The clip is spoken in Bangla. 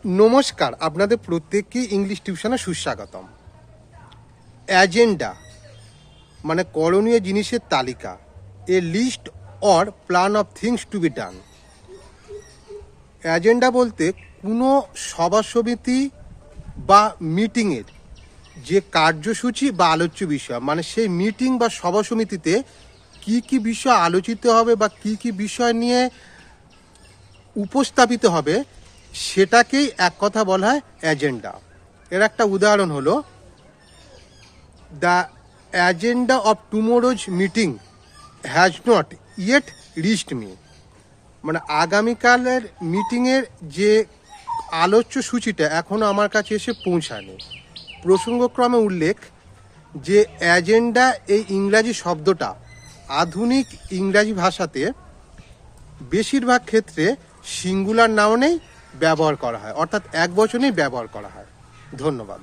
নমস্কার, আপনাদের প্রত্যেককে ইংলিশ টিউশনে সুস্বাগতম। অ্যাজেন্ডা মানে করণীয় জিনিসের তালিকা, a list or plan of things to be done. Agenda বলতে কোনো সভা সমিতি বা মিটিংয়ের যে কার্যসূচি বা আলোচ্য বিষয়, মানে সেই মিটিং বা সভা সমিতিতে কী কী বিষয় আলোচিত হবে বা কী কী বিষয় নিয়ে উপস্থাপিত হবে, সেটাকেই এক কথা বলা হয় অ্যাজেন্ডা। এর একটা উদাহরণ হলো, the agenda of tomorrow's meeting has not yet reached me. মানে আগামীকালের মিটিংয়ের যে আলোচ্য সূচিটা এখনও আমার কাছে এসে পৌঁছায়নি। প্রসঙ্গক্রমে উল্লেখ যে অ্যাজেন্ডা এই ইংরাজি শব্দটা আধুনিক ইংরাজি ভাষাতে বেশিরভাগ ক্ষেত্রে সিঙ্গুলার নাউনেই ব্যবহার করা হয়, অর্থাৎ এক বচনেই ব্যবহার করা হয়। ধন্যবাদ।